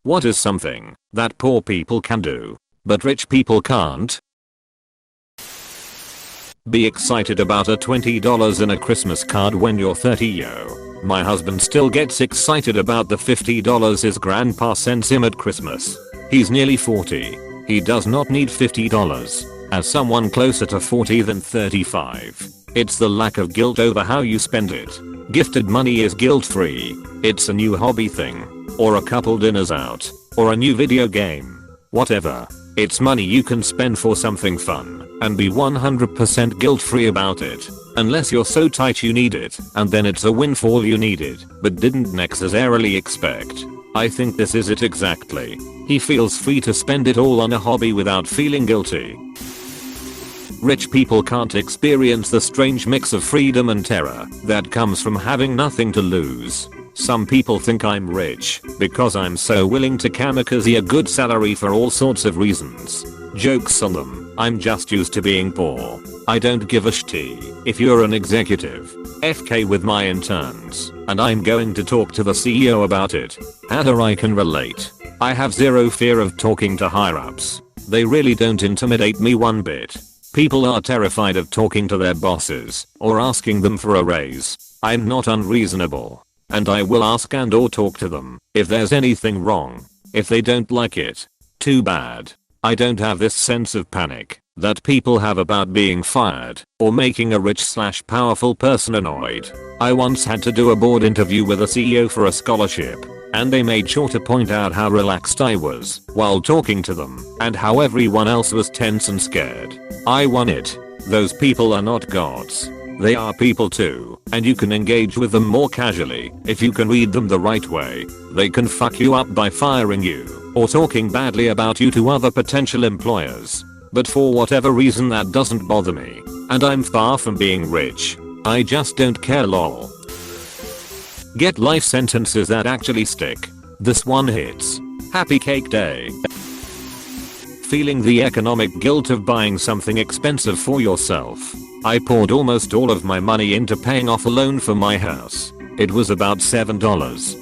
What is something that poor people can do, but rich people can't? Be excited about a $20 in a Christmas card when you're 30 yo. My husband still gets excited about the $50 his grandpa sends him at Christmas. He's nearly 40. He does not need $50. As someone closer to 40 than 35. It's the lack of guilt over how you spend it. Gifted money is guilt-free. It's a new hobby thing. Or a couple dinners out. Or a new video game. Whatever. It's money you can spend for something fun and be 100% guilt-free about it. Unless you're so tight you need it, and then it's a windfall you needed but didn't necessarily expect. I think this is it exactly. He feels free to spend it all on a hobby without feeling guilty. Rich people can't experience the strange mix of freedom and terror that comes from having nothing to lose. Some people think I'm rich because I'm so willing to kamikaze a good salary for all sorts of reasons. Jokes on them, I'm just used to being poor. I don't give a shit if you're an executive. FK with my interns, and I'm going to talk to the CEO about it. How I can relate. I have zero fear of talking to higher ups. They really don't intimidate me one bit. People are terrified of talking to their bosses or asking them for a raise. I'm not unreasonable. And I will ask and or talk to them if there's anything wrong. If they don't like it, too bad. I don't have this sense of panic that people have about being fired or making a rich/powerful person annoyed. I once had to do a board interview with a CEO for a scholarship, and they made sure to point out how relaxed I was while talking to them and how everyone else was tense and scared. I won it. Those people are not gods. They are people too, and you can engage with them more casually if you can read them the right way. They can fuck you up by firing you or talking badly about you to other potential employers. But for whatever reason that doesn't bother me, and I'm far from being rich. I just don't care lol. Get life sentences that actually stick. This one hits. Happy Cake Day. Feeling the economic guilt of buying something expensive for yourself. I poured almost all of my money into paying off a loan for my house. It was about $7,000,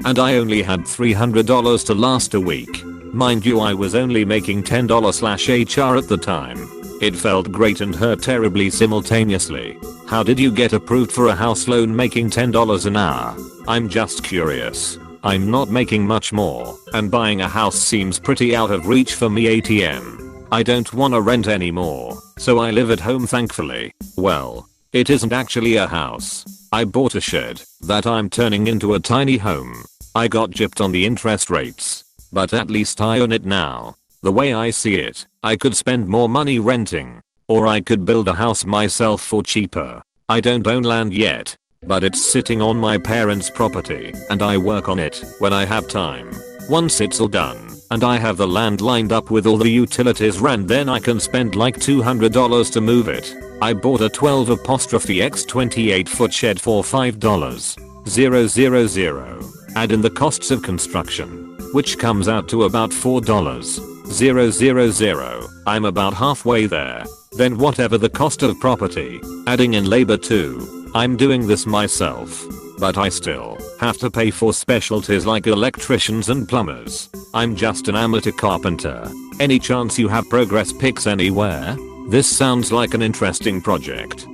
and I only had $300 to last a week. Mind you, I was only making $10/HR at the time. It felt great and hurt terribly simultaneously. How did you get approved for a house loan making $10 an hour? I'm just curious. I'm not making much more, and buying a house seems pretty out of reach for me ATM. I don't wanna rent anymore, so I live at home thankfully. Well, it isn't actually a house. I bought a shed that I'm turning into a tiny home. I got gypped on the interest rates, but at least I own it now. The way I see it, I could spend more money renting, or I could build a house myself for cheaper. I don't own land yet, but it's sitting on my parents' property and I work on it when I have time. Once it's all done and I have the land lined up with all the utilities ran, then I can spend like $200 to move it. I bought a 12x 28 foot shed for $5,000. Add in the costs of construction, which comes out to about $4,000. I'm about halfway there. Then whatever the cost of property, adding in labor too. I'm doing this myself, but I still have to pay for specialties like electricians and plumbers. I'm just an amateur carpenter. Any chance you have progress pics anywhere? This sounds like an interesting project.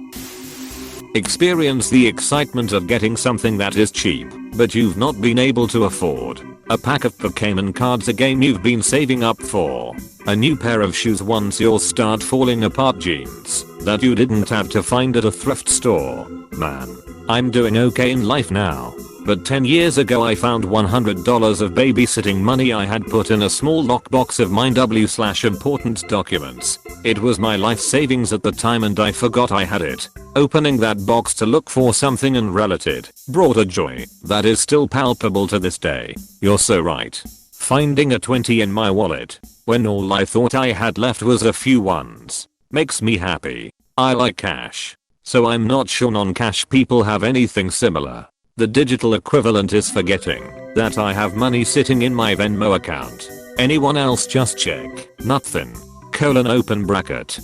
Experience the excitement of getting something that is cheap, but you've not been able to afford. A pack of Pokemon cards, a game you've been saving up for. A new pair of shoes once yours start falling apart, jeans that you didn't have to find at a thrift store. Man, I'm doing okay in life now. But 10 years ago I found $100 of babysitting money I had put in a small lockbox of mine W/important documents. It was my life savings at the time and I forgot I had it. Opening that box to look for something unrelated brought a joy that is still palpable to this day. You're so right. Finding a 20 in my wallet when all I thought I had left was a few ones makes me happy. I like cash, so I'm not sure non-cash people have anything similar. The digital equivalent is forgetting that I have money sitting in my Venmo account. Anyone else just check. Nothing. Open bracket.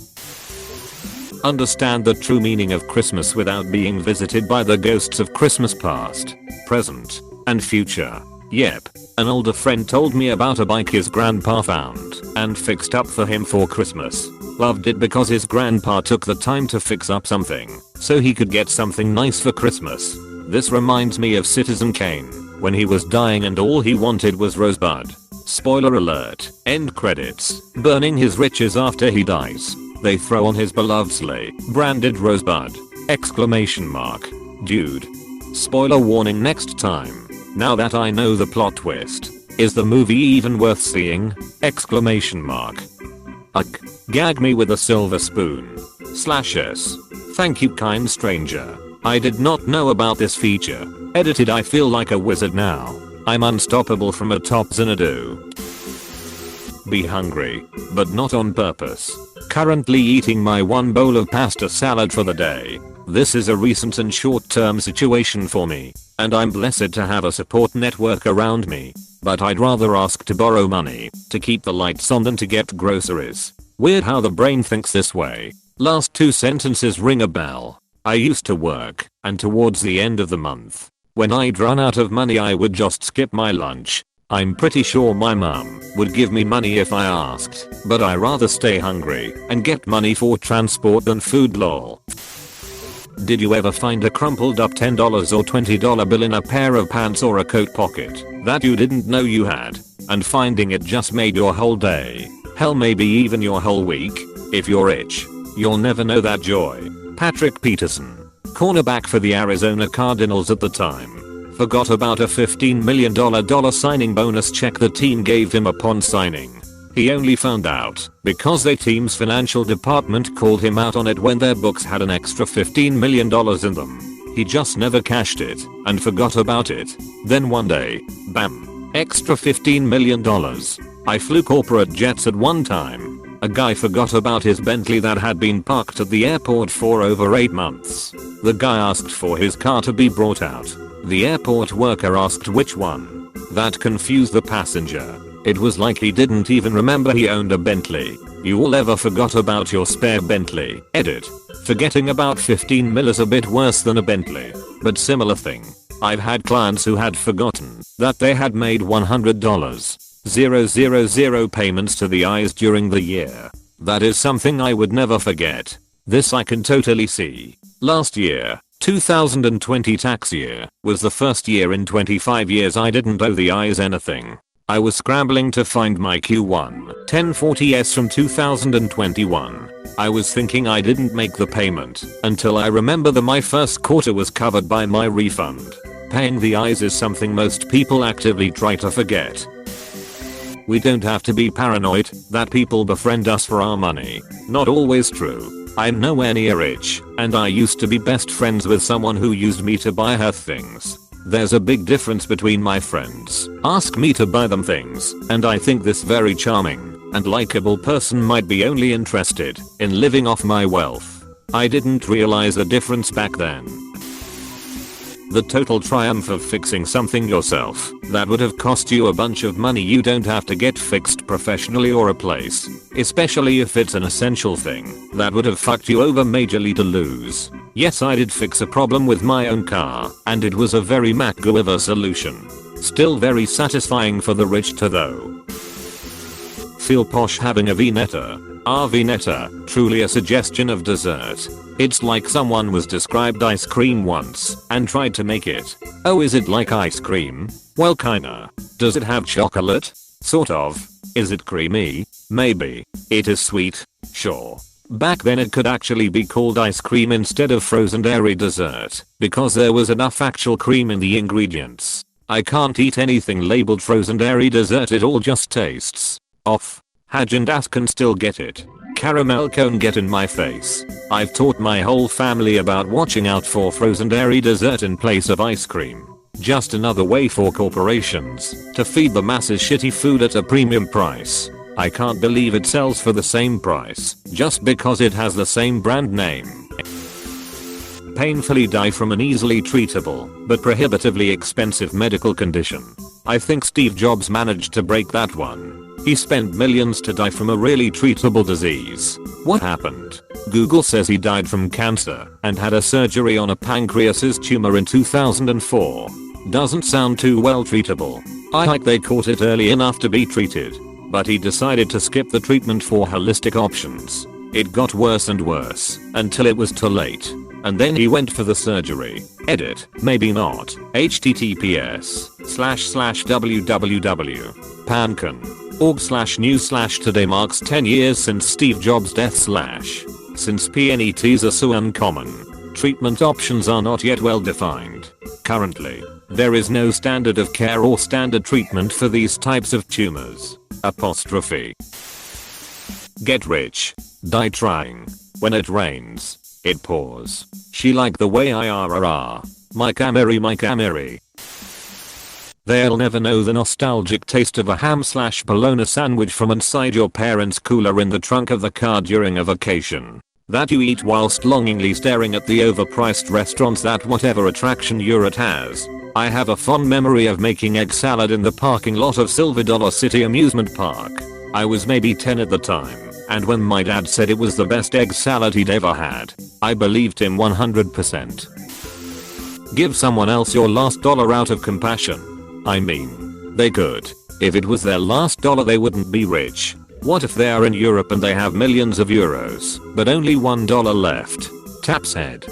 Understand the true meaning of Christmas without being visited by the ghosts of Christmas past, present, and future. Yep. An older friend told me about a bike his grandpa found and fixed up for him for Christmas. Loved it because his grandpa took the time to fix up something so he could get something nice for Christmas. This reminds me of Citizen Kane when he was dying and all he wanted was Rosebud. Spoiler alert. End credits. Burning his riches after he dies. They throw on his beloved sleigh, branded Rosebud! Exclamation mark. Dude. Spoiler warning next time. Now that I know the plot twist. Is the movie even worth seeing? Exclamation mark. Ugh. Gag me with a silver spoon. /s. Thank you kind stranger. I did not know about this feature. Edited. I feel like a wizard now. I'm unstoppable from a top Xanadu. Be hungry, but not on purpose. Currently eating my one bowl of pasta salad for the day. This is a recent and short-term situation for me, and I'm blessed to have a support network around me. But I'd rather ask to borrow money to keep the lights on than to get groceries. Weird how the brain thinks this way. Last two sentences ring a bell. I used to work, and towards the end of the month, when I'd run out of money I would just skip my lunch. I'm pretty sure my mum would give me money if I asked, but I rather stay hungry and get money for transport than food lol. Did you ever find a crumpled up $10 or $20 bill in a pair of pants or a coat pocket that you didn't know you had, and finding it just made your whole day, hell maybe even your whole week? If you're rich, you'll never know that joy. Patrick Peterson, cornerback for the Arizona Cardinals at the time, forgot about a $15 million signing bonus check the team gave him upon signing. He only found out because their team's financial department called him out on it when their books had an extra $15 million in them. He just never cashed it and forgot about it. Then one day, bam, extra $15 million. I flew corporate jets at one time. A guy forgot about his Bentley that had been parked at the airport for over 8 months. The guy asked for his car to be brought out. The airport worker asked which one. That confused the passenger. It was like he didn't even remember he owned a Bentley. You all ever forgot about your spare Bentley? Edit. Forgetting about 15 mil is a bit worse than a Bentley, but similar thing. I've had clients who had forgotten that they had made $100,000 payments to the eyes during the year. That is something I would never forget. This I can totally see. Last year, 2020 tax year, was the first year in 25 years I didn't owe the eyes anything. I was scrambling to find my Q1 1040s from 2021. I was thinking I didn't make the payment until I remember that my first quarter was covered by my refund. Paying the eyes is something most people actively try to forget. We don't have to be paranoid that people befriend us for our money. Not always true. I'm nowhere near rich, and I used to be best friends with someone who used me to buy her things. There's a big difference between my friends ask me to buy them things, and I think this very charming and likable person might be only interested in living off my wealth. I didn't realize the difference back then. The total triumph of fixing something yourself that would have cost you a bunch of money you don't have to get fixed professionally or replace, especially if it's an essential thing that would have fucked you over majorly to lose. Yes, I did fix a problem with my own car, and it was a very MacGyver solution. Still very satisfying for the rich to though. Feel posh having a Vinetta. Our Vinetta, truly a suggestion of dessert. It's like someone was described ice cream once and tried to make it. Oh, is it like ice cream? Well, kinda. Does it have chocolate? Sort of. Is it creamy? Maybe. It is sweet? Sure. Back then it could actually be called ice cream instead of frozen dairy dessert because there was enough actual cream in the ingredients. I can't eat anything labeled frozen dairy dessert, it all just tastes off. Haagen-Dazs can still get it. Caramel cone get in my face. I've taught my whole family about watching out for frozen dairy dessert in place of ice cream. Just another way for corporations to feed the masses shitty food at a premium price. I can't believe it sells for the same price just because it has the same brand name. Painfully die from an easily treatable but prohibitively expensive medical condition. I think Steve Jobs managed to break that one. He spent millions to die from a really treatable disease. What happened? Google says he died from cancer and had a surgery on a pancreas's tumor in 2004. Doesn't sound too well treatable. I like they caught it early enough to be treated. But he decided to skip the treatment for holistic options. It got worse and worse until it was too late. And then he went for the surgery. Edit. Maybe not. https://www.pancon.org/news/today marks 10 years since Steve Jobs' death/ since PNETs are so uncommon. Treatment options are not yet well defined. Currently, there is no standard of care or standard treatment for these types of tumors. Apostrophe. Get rich. Die trying. When it rains, it pours. She like the way I are. My Camry. They'll never know the nostalgic taste of a ham/bologna sandwich from inside your parents' cooler in the trunk of the car during a vacation. That you eat whilst longingly staring at the overpriced restaurants that whatever attraction you're at has. I have a fond memory of making egg salad in the parking lot of Silver Dollar City Amusement Park. I was maybe 10 at the time, and when my dad said it was the best egg salad he'd ever had, I believed him 100%. Give someone else your last dollar out of compassion. I mean, they could. If it was their last dollar they wouldn't be rich. What if they are in Europe and they have millions of euros, but only $1 left? Taps head.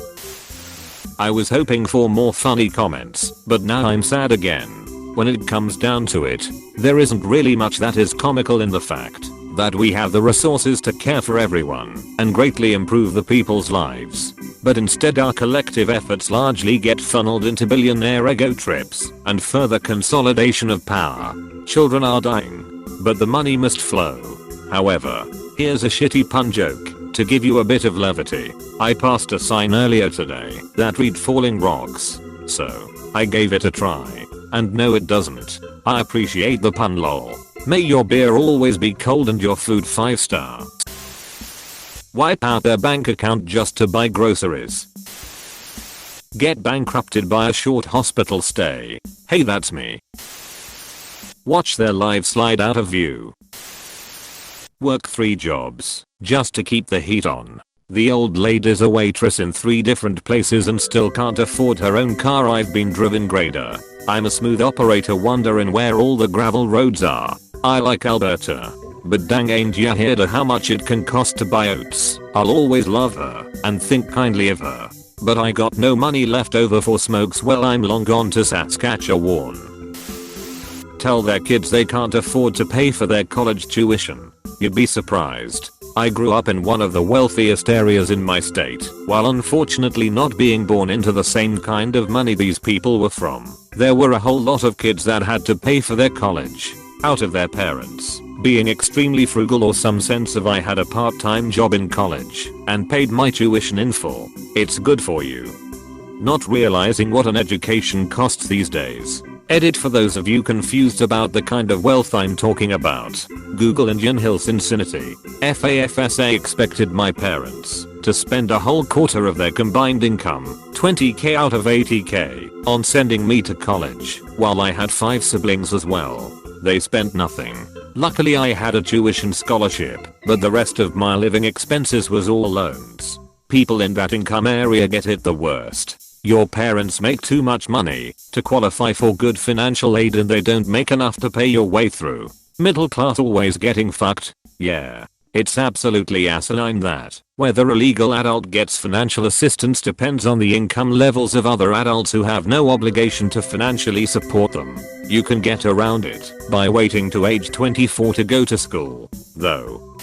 I was hoping for more funny comments, but now I'm sad again. When it comes down to it, there isn't really much that is comical in the fact that we have the resources to care for everyone and greatly improve the people's lives. But instead our collective efforts largely get funneled into billionaire ego trips and further consolidation of power. Children are dying, but the money must flow. However, here's a shitty pun joke to give you a bit of levity. I passed a sign earlier today that read falling rocks, so I gave it a try. And no it doesn't. I appreciate the pun lol. May your beer always be cold and your food 5-star. Wipe out their bank account just to buy groceries. Get bankrupted by a short hospital stay. Hey, that's me. Watch their lives slide out of view. Work 3 jobs just to keep the heat on. The old lady's a waitress in 3 different places and still can't afford her own car. I've been driven grader. I'm a smooth operator wondering where all the gravel roads are. I like Alberta, but dang ain't ya heard of how much it can cost to buy oats. I'll always love her and think kindly of her, but I got no money left over for smokes. Well, I'm long gone to Saskatchewan. Tell their kids they can't afford to pay for their college tuition. You'd be surprised. I grew up in one of the wealthiest areas in my state, while unfortunately not being born into the same kind of money these people were from. There were a whole lot of kids that had to pay for their college out of their parents being extremely frugal or some sense of I had a part-time job in college and paid my tuition in full. It's good for you. Not realizing what an education costs these days. Edit for those of you confused about the kind of wealth I'm talking about. Google Indian Hill Cincinnati. FAFSA expected my parents to spend a whole quarter of their combined income, $20,000 out of $80,000, on sending me to college, while I had 5 siblings as well. They spent nothing. Luckily I had a tuition scholarship, but the rest of my living expenses was all loans. People in that income area get it the worst. Your parents make too much money to qualify for good financial aid and they don't make enough to pay your way through. Middle class always getting fucked. Yeah. It's absolutely asinine that whether a legal adult gets financial assistance depends on the income levels of other adults who have no obligation to financially support them. You can get around it by waiting to age 24 to go to school, though.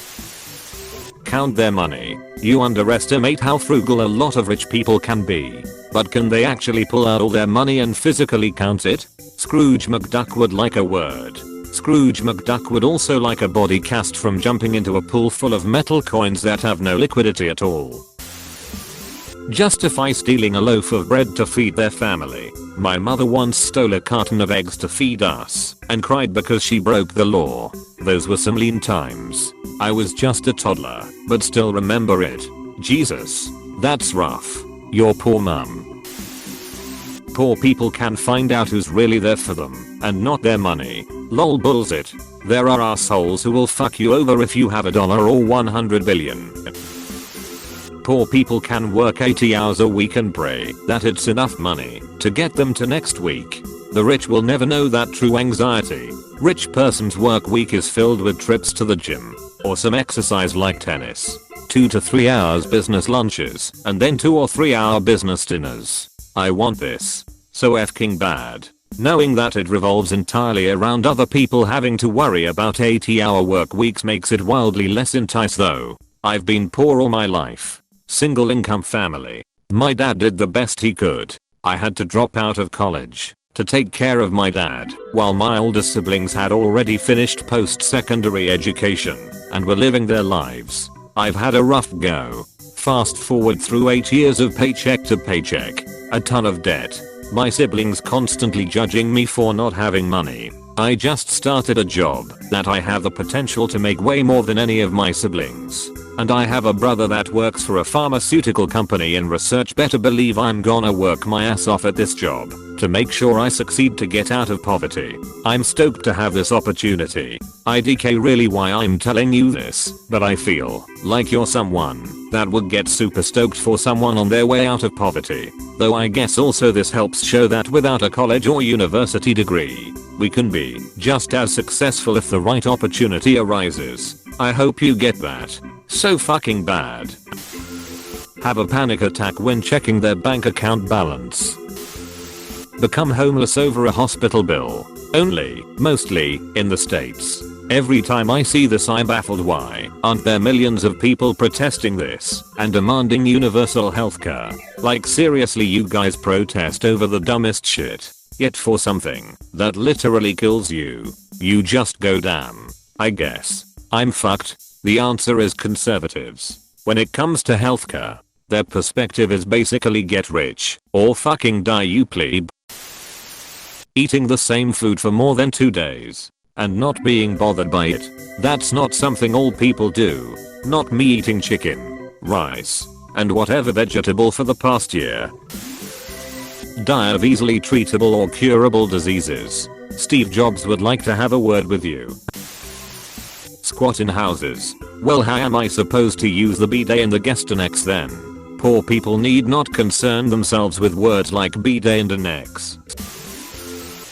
Count their money. You underestimate how frugal a lot of rich people can be. But can they actually pull out all their money and physically count it? Scrooge McDuck would like a word. Scrooge McDuck would also like a body cast from jumping into a pool full of metal coins that have no liquidity at all. Justify stealing a loaf of bread to feed their family. My mother once stole a carton of eggs to feed us and cried because she broke the law. Those were some lean times. I was just a toddler, but still remember it. Jesus, that's rough. Your poor mum. Poor people can find out who's really there for them and not their money. Lol bullshit. There are assholes who will fuck you over if you have $1 or 100 billion. Poor people can work 80 hours a week and pray that it's enough money to get them to next week. The rich will never know that true anxiety. Rich person's work week is filled with trips to the gym or some exercise like tennis. 2 to 3 hours business lunches and then 2 or 3 hour business dinners. I want this. So fking bad. Knowing that it revolves entirely around other people having to worry about 80-hour work weeks makes it wildly less enticing though. I've been poor all my life. Single income family. My dad did the best he could. I had to drop out of college to take care of my dad while my older siblings had already finished post-secondary education and were living their lives. I've had a rough go. Fast forward through 8 years of paycheck to paycheck. A ton of debt. My siblings constantly judging me for not having money. I just started a job that I have the potential to make way more than any of my siblings. And I have a brother that works for a pharmaceutical company in research. Better believe I'm gonna work my ass off at this job to make sure I succeed to get out of poverty. I'm stoked to have this opportunity. IDK really why I'm telling you this, but I feel like you're someone that would get super stoked for someone on their way out of poverty. Though I guess also this helps show that without a college or university degree, we can be just as successful if the right opportunity arises. I hope you get that. So fucking bad. Have a panic attack when checking their bank account balance. Become homeless over a hospital bill. Mostly, in the States. Every time I see this I'm baffled why aren't there millions of people protesting this and demanding universal healthcare. Like seriously you guys protest over the dumbest shit. Yet for something that literally kills you, you just go damn. I guess I'm fucked. The answer is conservatives. When it comes to healthcare, their perspective is basically get rich or fucking die you plebe. Eating the same food for more than 2 days and not being bothered by it. That's not something all people do. Not me eating chicken, rice, and whatever vegetable for the past year. Die of easily treatable or curable diseases. Steve Jobs would like to have a word with you. Squat in houses. Well, how am I supposed to use the bidet and the guest annex then? Poor people need not concern themselves with words like bidet and annex.